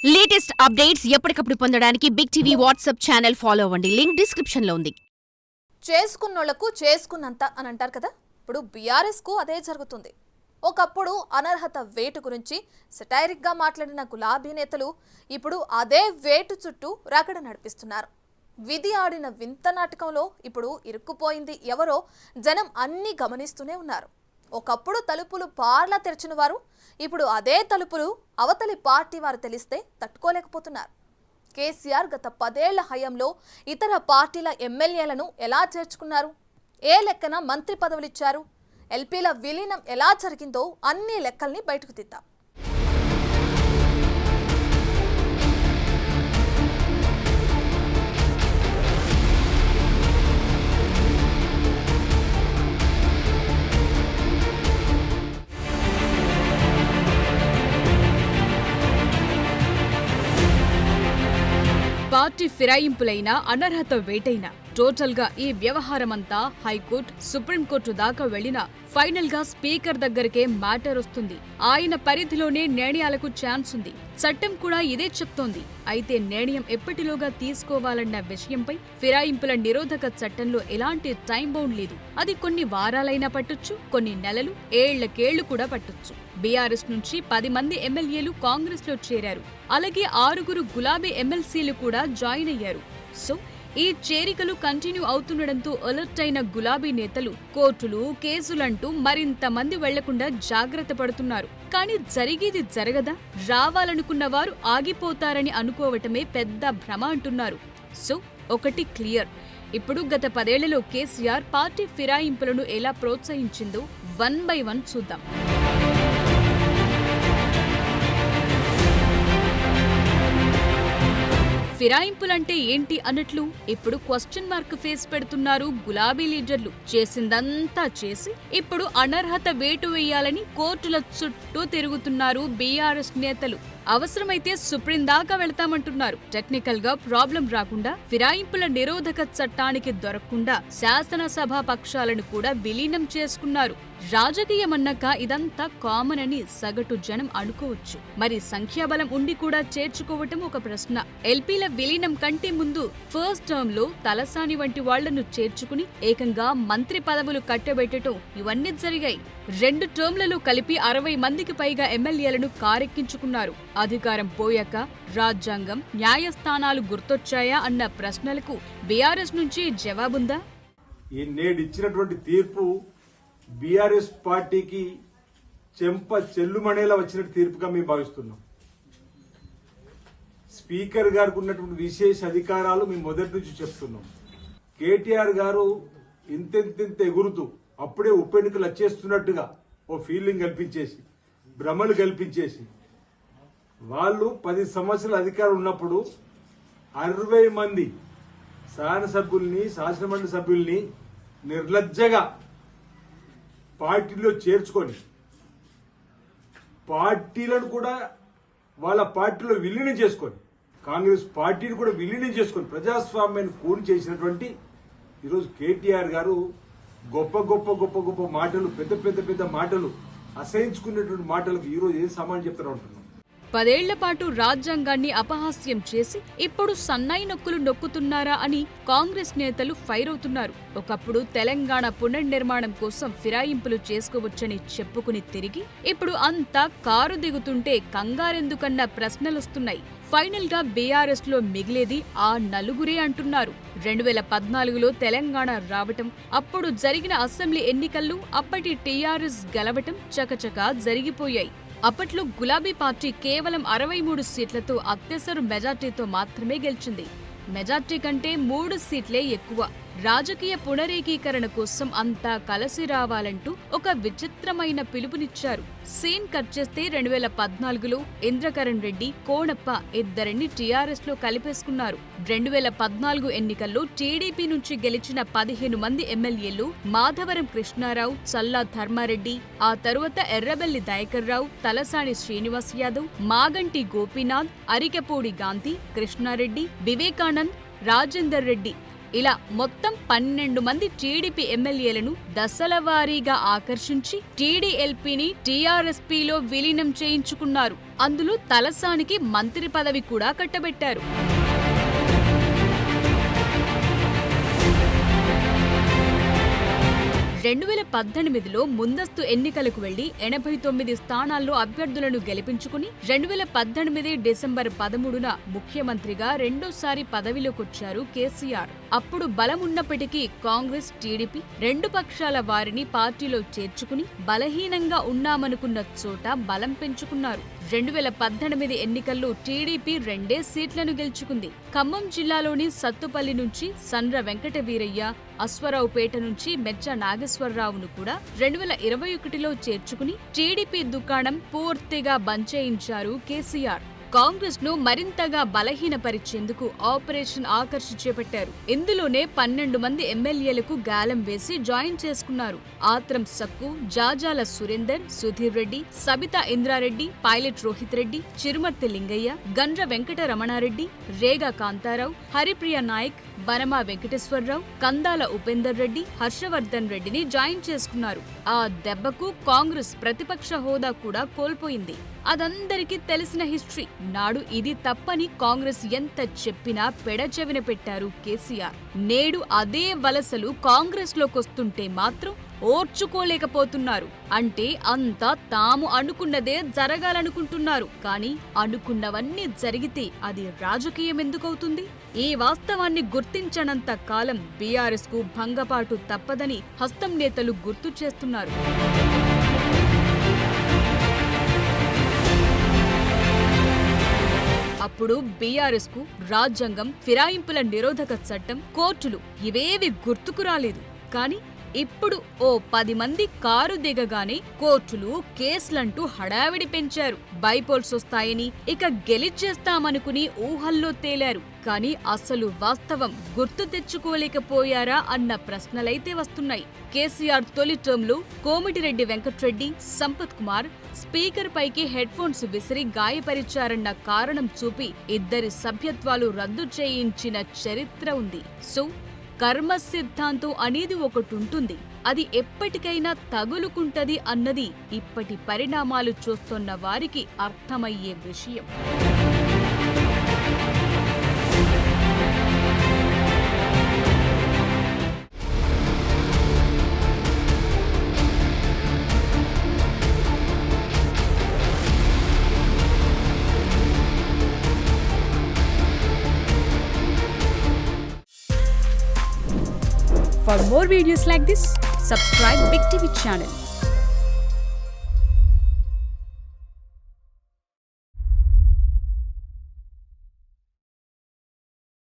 Latest updates ఎప్పటికప్పుడు పొందడానికి big TV WhatsApp channel follow అవ్వండి. లింక్ డిస్క్రిప్షన్ లో ఉంది. చేసుకున్నోళ్లకు చేసుకున్నంత అని అంటారు కదా. ఇప్పుడు బీఆర్ఎస్ కు అదే జరుగుతుంది. ఒకప్పుడు అనర్హత వేటు గురించి సెటైరిక్ గా మాట్లాడిన గులాబీ నేతలు ఇప్పుడు అదే వేటు చుట్టూ రగడ నడిపిస్తున్నారు. విధి ఆడిన వింత నాటకంలో ఇప్పుడు ఇరుక్కుపోయింది ఎవరో జనం అన్ని గమనిస్తూనే ఉన్నారు. ఒకప్పుడు తలుపులు పార్లా తెరిచిన వారు ఇప్పుడు అదే తలుపులు అవతలి పార్టీ వారు తెలిస్తే తట్టుకోలేకపోతున్నారు. కేసీఆర్ గత 10 ఏళ్ల హయాంలో ఇతర పార్టీల ఎమ్మెల్యేలను ఎలా చేర్చుకున్నారు, ఏ లెక్కన మంత్రి పదవులిచ్చారు, ఎల్పీల విలీనం ఎలా జరిగిందో అన్ని లెక్కల్ని బయటకు తీద్దాం. పార్టీ ఫిరాయింపులైనా అనర్హత వేటైనా టోటల్ గా ఈ వ్యవహారమంతా హైకోర్టు, సుప్రీంకోర్టు దాకా వెళ్లినా ఫైనల్ గా స్పీకర్ దగ్గరికే మ్యాటర్ వస్తుంది. ఆయన పరిధిలోనే నిర్ణయాలకు ఛాన్స్ ఉంది. చట్టం కూడా ఇదే చెప్తోంది. అయితే నిర్ణయం ఎప్పటిలోగా తీసుకోవాలన్న విషయంపై ఫిరాయింపుల నిరోధక చట్టంలో ఎలాంటి టైం బౌండ్ లేదు. అది కొన్ని వారాలైనా పట్టొచ్చు, కొన్ని నెలలు, ఏళ్లకేళ్లు కూడా పట్టొచ్చు. బీఆర్ఎస్ నుంచి 10 మంది ఎమ్మెల్యేలు కాంగ్రెస్ లో చేరారు. అలాగే 6 గులాబీ ఎమ్మెల్సీలు కూడా జాయిన్ అయ్యారు. సో ఈ చేరికలు కంటిన్యూ అవుతుండటంతో అలర్ట్ అయిన గులాబీ నేతలు కోర్టులు, కేసులంటూ మరింత మంది వెళ్లకుండా జాగ్రత్త పడుతున్నారు. కానీ జరిగేది జరగదా? రావాలనుకున్న వారు ఆగిపోతారని అనుకోవటమే పెద్ద భ్రమ అంటున్నారు. సో ఒకటి క్లియర్, ఇప్పుడు గత 10 ఏళ్లలో కేసీఆర్ పార్టీ ఫిరాయింపులను ఎలా ప్రోత్సహించిందో 1 by 1 చూద్దాం. ఫిరాయింపులంటే ఏంటి అన్నట్లు ఇప్పుడు క్వశ్చన్ మార్క్ ఫేస్ పెడుతున్నారు గులాబీ లీడర్లు. చేసిందంతా చేసి ఇప్పుడు అనర్హత వేటు వేయాలని కోర్టుల చుట్టూ తిరుగుతున్నారు బీఆర్ఎస్ నేతలు. అవసరమైతే సుప్రీం దాకా వెళ్తామంటున్నారు. టెక్నికల్ గా ప్రాబ్లం రాకుండా, ఫిరాయింపుల నిరోధక చట్టానికి దొరకకుండా శాసనసభ పక్షాలను కూడా విలీనం చేసుకున్నారు. రాజకీయమన్నాక ఇదంతా కామన్ అని సగటు జనం అనుకోవచ్చు. మరి సంఖ్యాబలం ఉండి కూడా చేర్చుకోవటం ఒక ప్రశ్న. ఎల్పీల విలీనం కంటే ముందు ఫస్ట్ టర్మ్ లో తలసాని వంటి వాళ్లను చేర్చుకుని ఏకంగా మంత్రి పదవులు కట్టబెట్టడం ఇవన్నీ జరిగాయి. 2 టర్మ్లలో కలిపి 60 మందికి పైగా ఎమ్మెల్యేలను కారెక్కించుకున్నారు. అధికారం పోయాక రాజ్యాంగం, న్యాయస్థానాలు గుర్తొచ్చాయా అన్న ప్రశ్నలకు బీఆర్ఎస్ నుంచి జవాబుందా? నేడిచ్చినటువంటి తీర్పు బీఆర్ఎస్ పార్టీకి చెంప చెల్లుమణేలా వచ్చినట్టు తీర్పుగా మేము భావిస్తున్నాం. స్పీకర్ గారికి ఉన్నటువంటి విశేష అధికారాలు మేము మొదటి నుంచి చెప్తున్నాం. కేటీఆర్ గారు ఇంతెంత ఎగురుతూ అప్పుడే ఉప ఎన్నికలు వచ్చేస్తున్నట్టుగా ఓ ఫీలింగ్ కల్పించేసి, భ్రమలు కల్పించేసి, వాళ్ళు 10 సంవత్సరాల అధికారం ఉన్నప్పుడు 60 మంది శాసనసభ్యుల్ని, శాసనమండలి సభ్యుల్ని నిర్లజ్జగా పార్టీలో చేర్చుకొని పార్టీలను కూడా వాళ్ళ పార్టీలో విలీనం చేసుకొని, కాంగ్రెస్ పార్టీని కూడా విలీనం చేసుకొని ప్రజాస్వామ్యాన్ని కూని చేసినటువంటి ఈరోజు కేటీఆర్ గారు గొప్ప గొప్ప గొప్ప గొప్ప మాటలు, పెద్ద మాటలు, అసహించుకునేటువంటి మాటలకు ఈరోజు ఏం సమాధానం చెప్తారు అంటున్నాం. 10 ఏళ్ల పాటు రాజ్యాంగాన్ని అపహాస్యం చేసి ఇప్పుడు సన్నాయి నొక్కులు నొక్కుతున్నారా అని కాంగ్రెస్ నేతలు ఫైర్ అవుతున్నారు. ఒకప్పుడు తెలంగాణ పునర్నిర్మాణం కోసం ఫిరాయింపులు చేసుకోవచ్చని చెప్పుకుని తిరిగి ఇప్పుడు అంతా కారు దిగుతుంటే కంగారెందుకన్న ప్రశ్నలొస్తున్నాయి. ఫైనల్ గా బీఆర్ఎస్ లో మిగిలేది ఆ నలుగురే అంటున్నారు. 2014లో తెలంగాణ రావటం, అప్పుడు జరిగిన అసెంబ్లీ ఎన్నికల్లో అప్పటి టీఆర్ఎస్ గెలవటం చకచకా జరిగిపోయాయి. అప్పట్లో గులాబీ పార్టీ కేవలం 63 సీట్లతో అత్యవసర మెజార్టీతో మాత్రమే గెలిచింది. మెజార్టీ కంటే 3 సీట్లే ఎక్కువ. రాజకీయ పునరేకీకరణ కోసం అంతా కలిసి రావాలంటూ ఒక విచిత్రమైన పిలుపునిచ్చారు. సీన్ కట్ చేస్తే 2014లో ఇంద్రకరణ్ రెడ్డి, కోనప్ప ఇద్దరిని టీఆర్ఎస్ లో కలిపేసుకున్నారు. 2014 ఎన్నికల్లో టీడీపీ నుంచి గెలిచిన 15 మంది ఎమ్మెల్యేలు మాధవరం కృష్ణారావు, చల్లా ధర్మారెడ్డి, ఆ తరువాత ఎర్రబెల్లి దయాకర్ రావు, తలసాని శ్రీనివాస్ యాదవ్, మాగంటి గోపీనాథ్, అరికెపూడి గాంధీ, కృష్ణారెడ్డి, వివేకానంద్, రాజేందర్ రెడ్డి ఇలా మొత్తం 12 మంది టీడీపీ ఎమ్మెల్యేలను దశల వారీగా ఆకర్షించి టీడీఎల్పీని టీఆర్ఎస్పీలో విలీనం చేయించుకున్నారు. అందులో తలసానికి మంత్రి పదవి కూడా కట్టబెట్టారు. 2018లో ముందస్తు ఎన్నికలకు వెళ్లి 89 స్థానాల్లో అభ్యర్థులను గెలిపించుకుని 2018 డిసెంబర్ 13న ముఖ్యమంత్రిగా రెండోసారి పదవిలోకొచ్చారు కేసీఆర్. అప్పుడు బలమున్నప్పటికీ కాంగ్రెస్, టీడీపీ రెండు పక్షాల వారిని పార్టీలో చేర్చుకుని బలహీనంగా ఉన్నామనుకున్న చోట బలం పెంచుకున్నారు. 2018 ఎన్నికల్లో టీడీపీ 2 సీట్లను గెలుచుకుంది. ఖమ్మం జిల్లాలోని సత్తుపల్లి నుంచి సండ్ర వెంకట వీరయ్య, అశ్వరావుపేట నుంచి మెచ్చ నాగేశ్వరరావును కూడా 2021లో చేర్చుకుని టీడీపీ దుకాణం పూర్తిగా బంద్ చేయించారు కేసీఆర్. కాంగ్రెస్ ను మరింతగా బలహీనపరిచేందుకు ఆపరేషన్ ఆకర్ష్ చేపట్టారు. ఇందులోనే 12 మంది ఎమ్మెల్యేలకు గాలం వేసి జాయిన్ చేసుకున్నారు. ఆత్రం సక్కు, జాజాల సురేందర్, సుధీర్ రెడ్డి, సబితా ఇంద్రారెడ్డి, పైలట్ రోహిత్ రెడ్డి, చిరుమర్తి లింగయ్య, గండ్ర వెంకట రమణారెడ్డి, రేగా కాంతారావు, హరిప్రియ నాయక్, బనమా వెంకటేశ్వరరావు, కందాల ఉపేందర్ రెడ్డి, హర్షవర్ధన్ రెడ్డిని జాయిన్ చేసుకున్నారు. ఆ దెబ్బకు కాంగ్రెస్ ప్రతిపక్ష హోదా కూడా కోల్పోయింది. అదందరికీ తెలిసిన హిస్టరీ. నాడు ఇది తప్పని కాంగ్రెస్ ఎంత చెప్పినా పెడచెవిన పెట్టారు కేసీఆర్. నేడు అదే వలసలు కాంగ్రెస్ లోకొస్తుంటే మాత్రం ఓర్చుకోలేకపోతున్నారు. అంటే అంతా తాము అనుకున్నదే జరగాలనుకుంటున్నారు. కానీ అనుకున్నవన్నీ జరిగితే అది రాజకీయం ఎందుకవుతుంది? ఈ వాస్తవాన్ని గుర్తించనంత కాలం బీఆర్ఎస్ కు భంగపాటు తప్పదని హస్తం నేతలు గుర్తు చేస్తున్నారు. అప్పుడు బీఆర్ఎస్ కు రాజ్యాంగం, ఫిరాయింపుల నిరోధక చట్టం, కోర్టులు ఇవేవి గుర్తుకు రాలేదు. కానీ ఇప్పుడు ఓ 10 మంది కారు దిగగానే కోర్టులు, కేసులంటూ హడావిడి పెంచారు. బైపోల్స్ వస్తాయని, ఇక గెలిచేస్తామనుకుని ఊహల్లో తేలారు. కానీ అసలు వాస్తవం గుర్తు తెచ్చుకోలేకపోయారా అన్న ప్రశ్నలైతే వస్తున్నాయి. కేసీఆర్ తొలి టర్మ్లో కోమిటిరెడ్డి వెంకట్రెడ్డి, సంపత్ కుమార్ స్పీకర్ పైకి హెడ్ ఫోన్స్ విసిరి గాయపరిచారన్న కారణం చూపి 2 సభ్యత్వాలు రద్దు చేయించిన చరిత్ర ఉంది. సో కర్మ సిద్ధాంతం అనేది ఒకటుంటుంది. అది ఎప్పటికైనా తగులుకుంటది అన్నది ఇప్పటి పరిణామాలు చూస్తున్న వారికి అర్థమయ్యే విషయం. For more videos like this, subscribe Big TV channel.